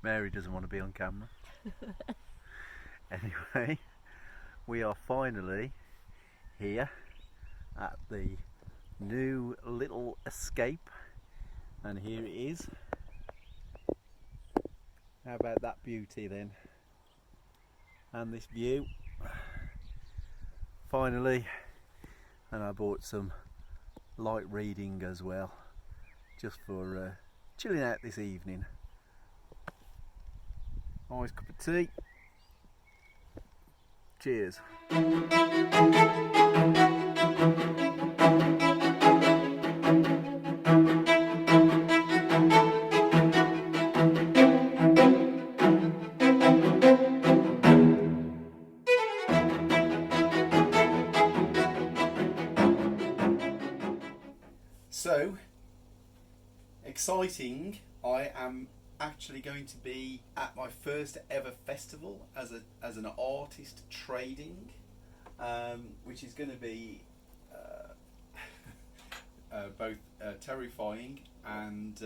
Mary doesn't want to be on camera. Anyway, we are finally here at the new little escape, and here it is. How about that beauty then? And this view. Finally, and I bought some light reading as well, just for chilling out this evening. Nice cup of tea. Cheers. So exciting! I am actually going to be at my first ever festival as an artist trading, which is going to be both terrifying and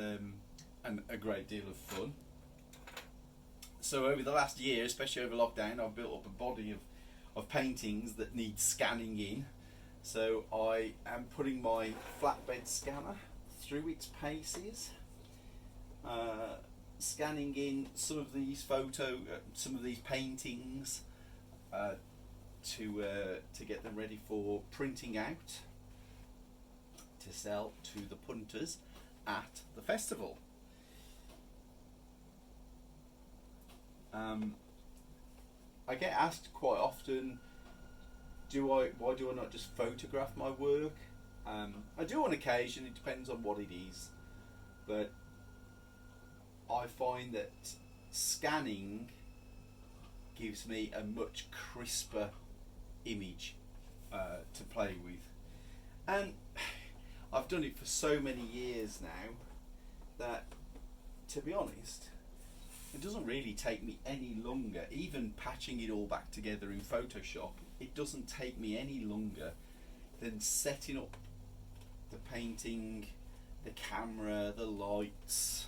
a great deal of fun. So over the last year, especially over lockdown, I've built up a body of paintings that need scanning in. So I am putting my flatbed scanner through its paces, scanning in some of these some of these paintings to get them ready for printing out to sell to the punters at the festival. I get asked quite often, why do I not just photograph my work? I do on occasion, it depends on what it is, but I find that scanning gives me a much crisper image to play with, and I've done it for so many years now that, to be honest, it doesn't really take me any longer, even patching it all back together in Photoshop, it doesn't take me any longer than setting up the painting, the camera, the lights,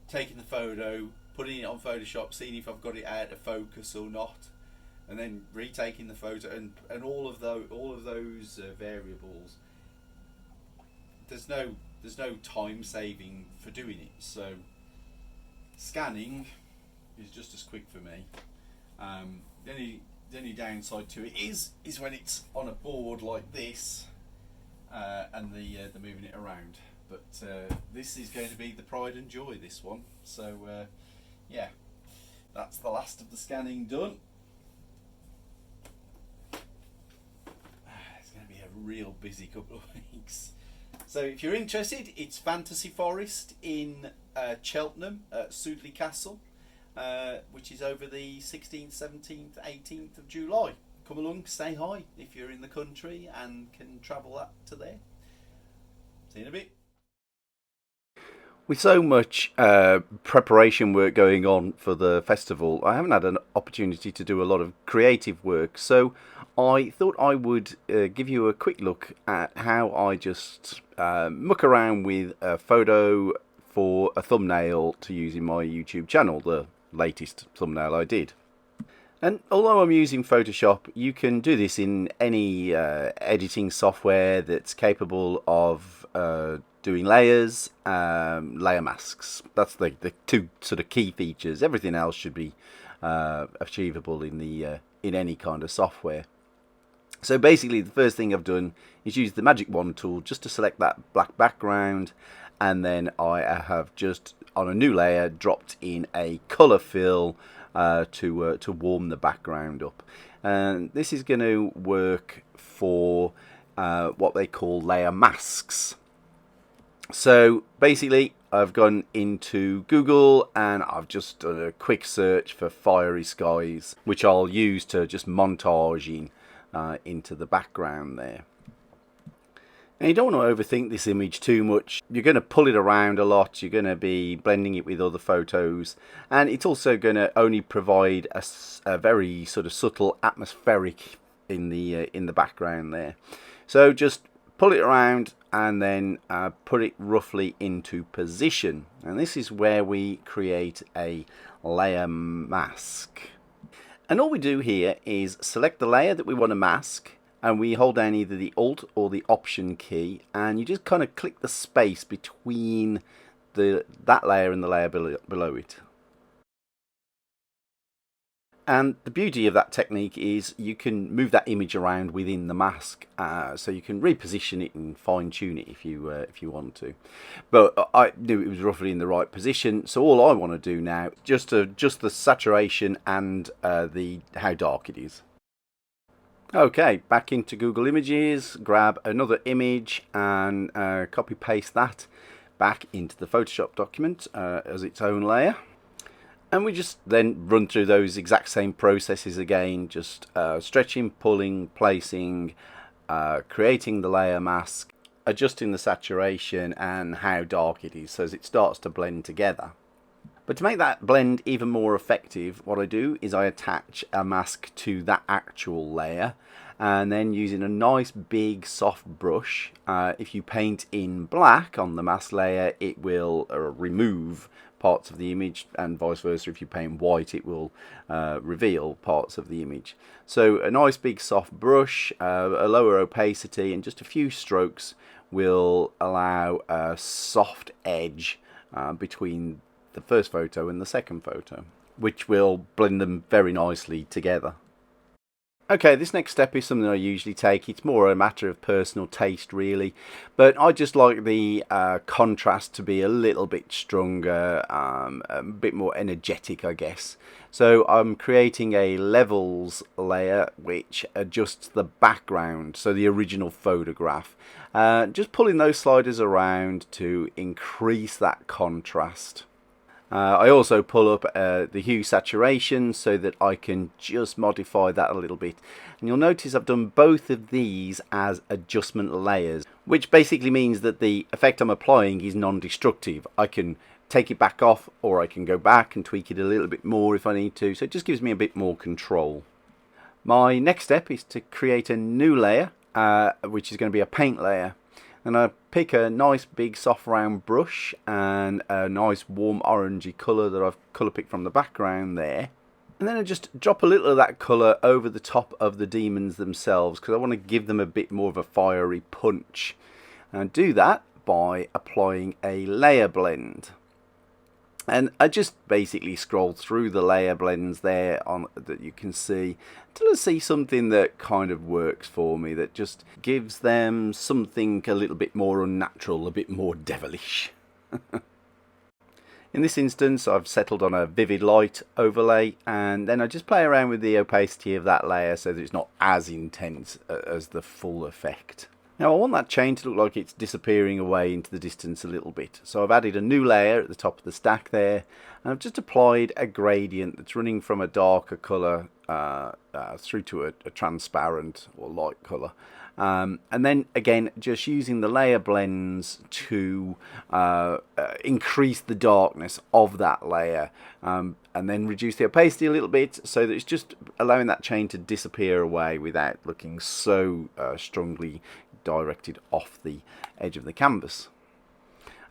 taking the photo, putting it on Photoshop, seeing if I've got it out of focus or not, and then retaking the photo, and all of those variables. There's no time saving for doing it, so scanning is just as quick for me. The only downside to it is when it's on a board like this, and the moving it around. But this is going to be the pride and joy, this one. So yeah, that's the last of the scanning done. It's going to be a real busy couple of weeks. So if you're interested, it's Fantasy Forest in Cheltenham at Sudley Castle, which is over the 16th, 17th, 18th of July. Come along, say hi if you're in the country and can travel up to there. See you in a bit. With so much preparation work going on for the festival, I haven't had an opportunity to do a lot of creative work, so I thought I would give you a quick look at how I just muck around with a photo for a thumbnail to use in my YouTube channel, the latest thumbnail I did. And although I'm using Photoshop, you can do this in any editing software that's capable of doing layers, layer masks. That's the two sort of key features. Everything else should be achievable in any kind of software. So basically, the first thing I've done is use the Magic Wand tool just to select that black background, and then I have just on a new layer dropped in a colour fill to warm the background up. And this is going to work for what they call layer masks. So basically, I've gone into Google and I've just done a quick search for fiery skies, which I'll use to just montage in into the background there. And you don't want to overthink this image too much. You're going to pull it around a lot, you're going to be blending it with other photos, and it's also going to only provide a very sort of subtle atmospheric in the background there. So just pull it around and then put it roughly into position. And this is where we create a layer mask. And all we do here is select the layer that we want to mask, and we hold down either the Alt or the Option key, and you just kind of click the space between that layer and the layer below it. And the beauty of that technique is you can move that image around within the mask, so you can reposition it and fine-tune it if you want to. But I knew it was roughly in the right position, so all I want to do now is just the saturation and how dark it is. Okay, back into Google Images, grab another image and copy paste that back into the Photoshop document as its own layer. And we just then run through those exact same processes again, just stretching, pulling, placing, creating the layer mask, adjusting the saturation and how dark it is so as it starts to blend together. But to make that blend even more effective, what I do is I attach a mask to that actual layer, and then using a nice big soft brush, if you paint in black on the mask layer, it will remove parts of the image, and vice versa. If you paint white, it will reveal parts of the image. So a nice big soft brush, a lower opacity, and just a few strokes will allow a soft edge between the first photo and the second photo, which will blend them very nicely together. Okay, this next step is something I usually take. It's more a matter of personal taste really, but I just like the contrast to be a little bit stronger, a bit more energetic, I guess. So I'm creating a levels layer which adjusts the background, so the original photograph. Just pulling those sliders around to increase that contrast. I also pull up the hue saturation so that I can just modify that a little bit. And you'll notice I've done both of these as adjustment layers, which basically means that the effect I'm applying is non-destructive. I can take it back off, or I can go back and tweak it a little bit more if I need to. So it just gives me a bit more control. My next step is to create a new layer, which is going to be a paint layer. And I pick a nice big soft round brush and a nice warm orangey colour that I've colour picked from the background there. And then I just drop a little of that colour over the top of the demons themselves, because I want to give them a bit more of a fiery punch. And I do that by applying a layer blend. And I just basically scroll through the layer blends there that you can see until I see something that kind of works for me, that just gives them something a little bit more unnatural, a bit more devilish. In this instance, I've settled on a vivid light overlay, and then I just play around with the opacity of that layer so that it's not as intense as the full effect. Now I want that chain to look like it's disappearing away into the distance a little bit. So I've added a new layer at the top of the stack there, and I've just applied a gradient that's running from a darker colour through to a transparent or light colour. And then again, just using the layer blends to increase the darkness of that layer, and then reduce the opacity a little bit so that it's just allowing that chain to disappear away without looking so strongly directed off the edge of the canvas.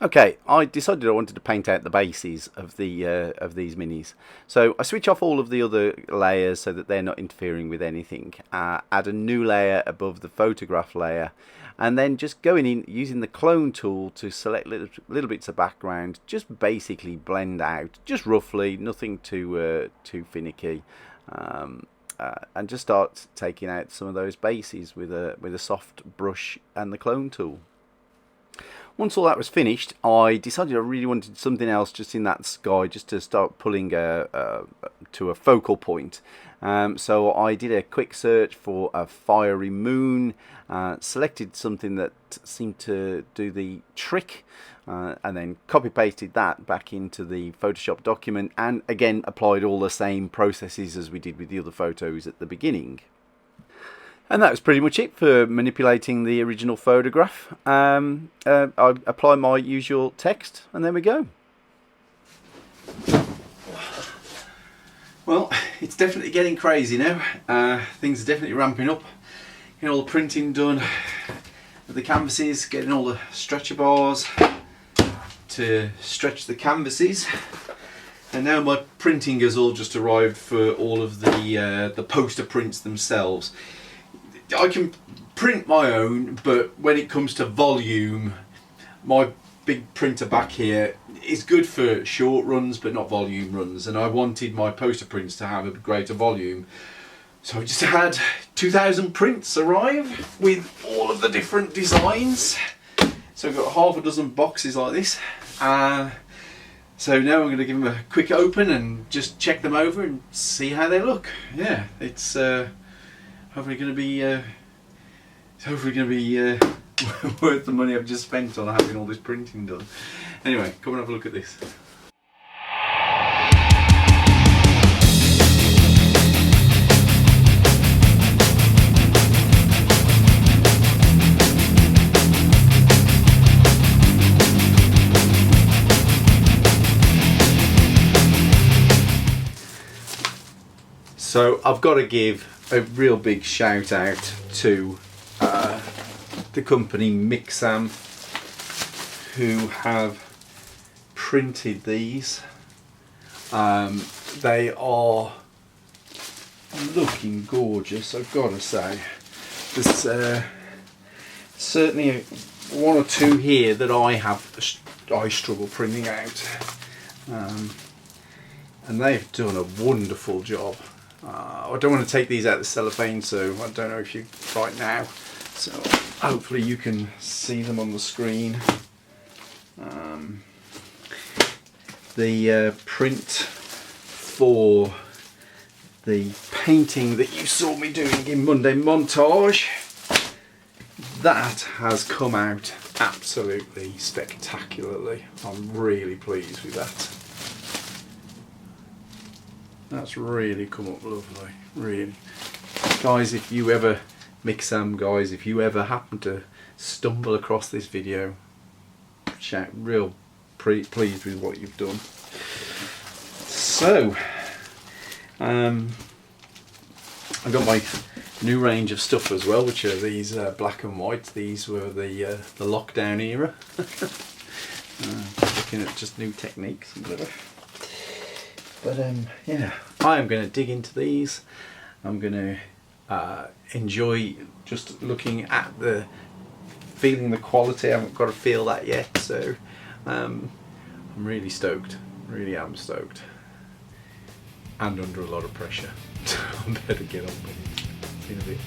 Okay, I decided I wanted to paint out the bases of these minis. So I switch off all of the other layers so that they're not interfering with anything. Add a new layer above the photograph layer, and then just going in using the clone tool to select little bits of background. Just basically blend out, just roughly, nothing too finicky. And just start taking out some of those bases with a soft brush and the clone tool. Once all that was finished, I decided I really wanted something else just in that sky, just to start pulling to a focal point. So I did a quick search for a fiery moon, selected something that seemed to do the trick, and then copy pasted that back into the Photoshop document, and again applied all the same processes as we did with the other photos at the beginning. And that was pretty much it for manipulating the original photograph. I apply my usual text, and there we go. Well, it's definitely getting crazy now. Things are definitely ramping up. Get all the printing done, with the canvases, getting all the stretcher bars to stretch the canvases. And now my printing has all just arrived for all of the poster prints themselves. I can print my own, but when it comes to volume, my big printer back here is good for short runs but not volume runs, and I wanted my poster prints to have a greater volume. So I just had 2,000 prints arrive with all of the different designs. So I've got half a dozen boxes like this. So now I'm going to give them a quick open and just check them over and see how they look. Yeah, it's hopefully going to be worth the money I've just spent on having all this printing done. Anyway, come and have a look at this. So I've got to give a real big shout out to the company Mixam, who have printed these. They are looking gorgeous, I've got to say. There's certainly one or two here that I struggle printing out, and they've done a wonderful job. I don't want to take these out of the cellophane, so I don't know if you right now, so hopefully you can see them on the screen. The print for the painting that you saw me doing in Monday Montage, that has come out absolutely spectacularly. I'm really pleased with that. That's really come up lovely, really. Guys, if you ever, Mixam guys, if you ever happen to stumble across this video, real pleased with what you've done. So, I've got my new range of stuff as well, which are these black and white. These were the lockdown era. Looking at just new techniques and whatever. But yeah, I am going to dig into these. I'm going to enjoy just looking at feeling the quality. I haven't got to feel that yet, so I'm really stoked. Really am stoked. And under a lot of pressure. So I better get on with it. See you in a bit.